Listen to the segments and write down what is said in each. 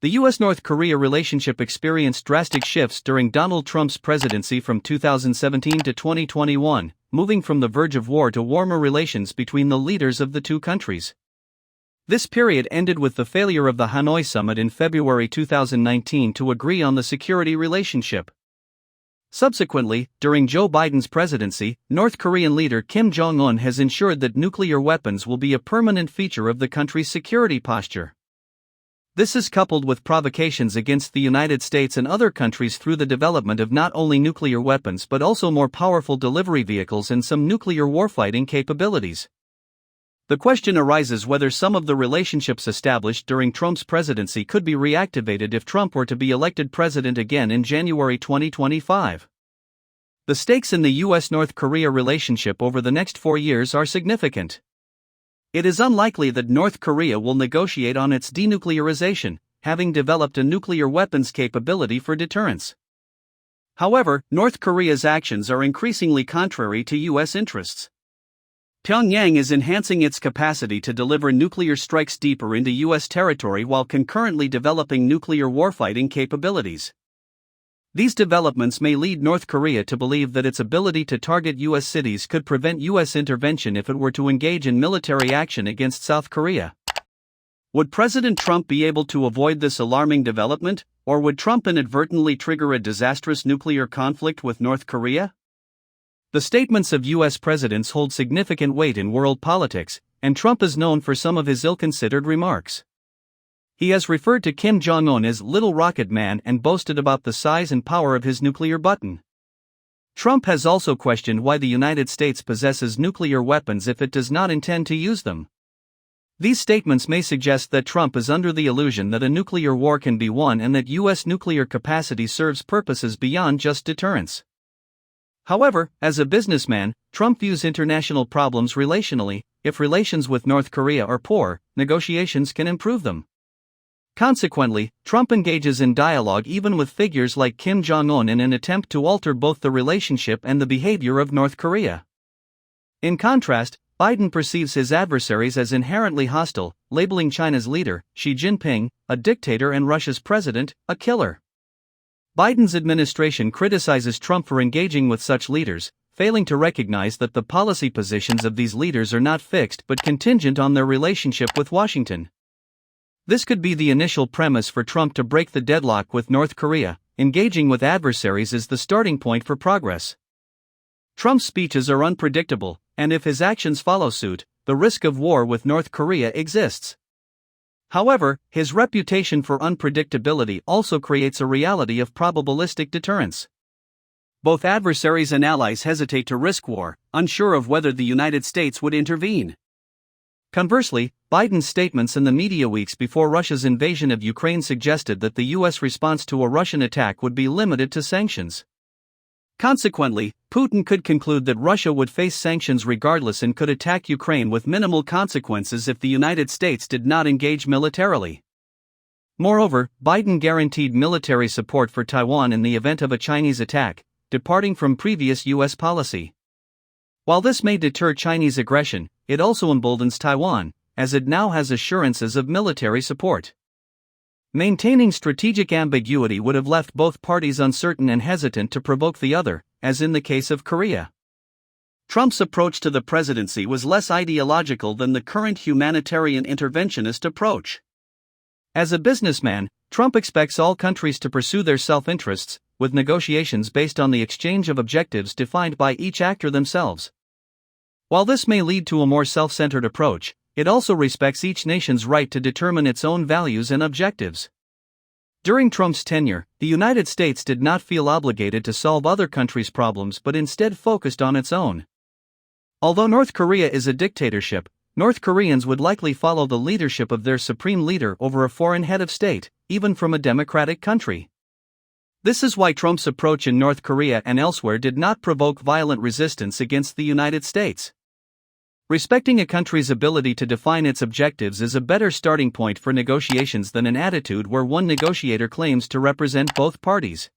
The U.S.-North Korea relationship experienced drastic shifts during Donald Trump's presidency from 2017 to 2021, moving from the verge of war to warmer relations between the leaders of the two countries. This period ended with the failure of the Hanoi summit in February 2019 to agree on the security relationship. Subsequently, during Joe Biden's presidency, North Korean leader Kim Jong-un has ensured that nuclear weapons will be a permanent feature of the country's security posture. This is coupled with provocations against the United States and other countries through the development of not only nuclear weapons but also more powerful delivery vehicles and some nuclear warfighting capabilities. The question arises whether some of the relationships established during Trump's presidency could be reactivated if Trump were to be elected president again in January 2025. The stakes in the U.S.-North Korea relationship over the next 4 years are significant. It is unlikely that North Korea will negotiate on its denuclearization, having developed a nuclear weapons capability for deterrence. However, North Korea's actions are increasingly contrary to U.S. interests. Pyongyang is enhancing its capacity to deliver nuclear strikes deeper into U.S. territory while concurrently developing nuclear warfighting capabilities. These developments may lead North Korea to believe that its ability to target U.S. cities could prevent U.S. intervention if it were to engage in military action against South Korea. Would President Trump be able to avoid this alarming development, or would Trump inadvertently trigger a disastrous nuclear conflict with North Korea? The statements of U.S. presidents hold significant weight in world politics, and Trump is known for some of his ill-considered remarks. He has referred to Kim Jong-un as Little Rocket Man and boasted about the size and power of his nuclear button. Trump has also questioned why the United States possesses nuclear weapons if it does not intend to use them. These statements may suggest that Trump is under the illusion that a nuclear war can be won and that U.S. nuclear capacity serves purposes beyond just deterrence. However, as a businessman, Trump views international problems relationally. If relations with North Korea are poor, negotiations can improve them. Consequently, Trump engages in dialogue even with figures like Kim Jong-un in an attempt to alter both the relationship and the behavior of North Korea. In contrast, Biden perceives his adversaries as inherently hostile, labeling China's leader, Xi Jinping, a dictator and Russia's president, a killer. Biden's administration criticizes Trump for engaging with such leaders, failing to recognize that the policy positions of these leaders are not fixed but contingent on their relationship with Washington. This could be the initial premise for Trump to break the deadlock with North Korea. Engaging with adversaries is the starting point for progress. Trump's speeches are unpredictable, and if his actions follow suit, the risk of war with North Korea exists. However, his reputation for unpredictability also creates a reality of probabilistic deterrence. Both adversaries and allies hesitate to risk war, unsure of whether the United States would intervene. Conversely, Biden's statements in the media weeks before Russia's invasion of Ukraine suggested that the U.S. response to a Russian attack would be limited to sanctions. Consequently, Putin could conclude that Russia would face sanctions regardless and could attack Ukraine with minimal consequences if the United States did not engage militarily. Moreover, Biden guaranteed military support for Taiwan in the event of a Chinese attack, departing from previous U.S. policy. While this may deter Chinese aggression, it also emboldens Taiwan, as it now has assurances of military support. Maintaining strategic ambiguity would have left both parties uncertain and hesitant to provoke the other, as in the case of Korea. Trump's approach to the presidency was less ideological than the current humanitarian interventionist approach. As a businessman, Trump expects all countries to pursue their self-interests, with negotiations based on the exchange of objectives defined by each actor themselves. While this may lead to a more self-centered approach, it also respects each nation's right to determine its own values and objectives. During Trump's tenure, the United States did not feel obligated to solve other countries' problems but instead focused on its own. Although North Korea is a dictatorship, North Koreans would likely follow the leadership of their supreme leader over a foreign head of state, even from a democratic country. This is why Trump's approach in North Korea and elsewhere did not provoke violent resistance against the United States. Respecting a country's ability to define its objectives is a better starting point for negotiations than an attitude where one negotiator claims to represent both parties.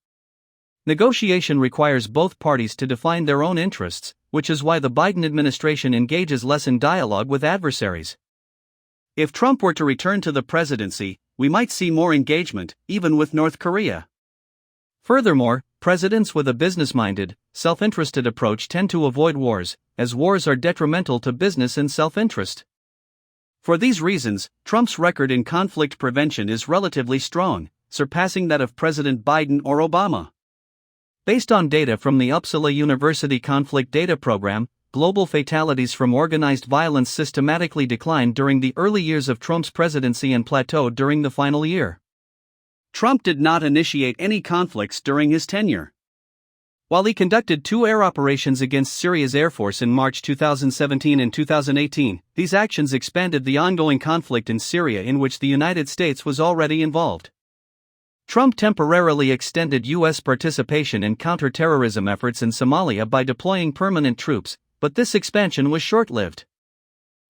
Negotiation requires both parties to define their own interests, which is why the Biden administration engages less in dialogue with adversaries. If Trump were to return to the presidency, we might see more engagement, even with North Korea. Furthermore, presidents with a business-minded, self-interested approach tend to avoid wars, as wars are detrimental to business and self-interest. For these reasons, Trump's record in conflict prevention is relatively strong, surpassing that of President Biden or Obama. Based on data from the Uppsala University Conflict Data Program, global fatalities from organized violence systematically declined during the early years of Trump's presidency and plateaued during the final year. Trump did not initiate any conflicts during his tenure. While he conducted 2 air operations against Syria's Air Force in March 2017 and 2018, these actions expanded the ongoing conflict in Syria in which the United States was already involved. Trump temporarily extended U.S. participation in counter-terrorism efforts in Somalia by deploying permanent troops, but this expansion was short-lived.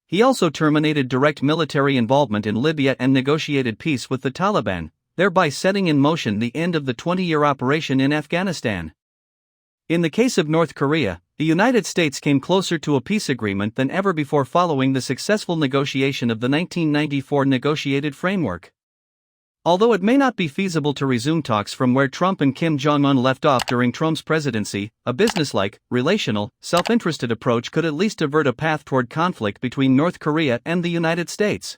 He also terminated direct military involvement in Libya and negotiated peace with the Taliban, thereby setting in motion the end of the 20-year operation in Afghanistan. In the case of North Korea, the United States came closer to a peace agreement than ever before following the successful negotiation of the 1994 negotiated framework. Although it may not be feasible to resume talks from where Trump and Kim Jong-un left off during Trump's presidency, a businesslike, relational, self-interested approach could at least avert a path toward conflict between North Korea and the United States.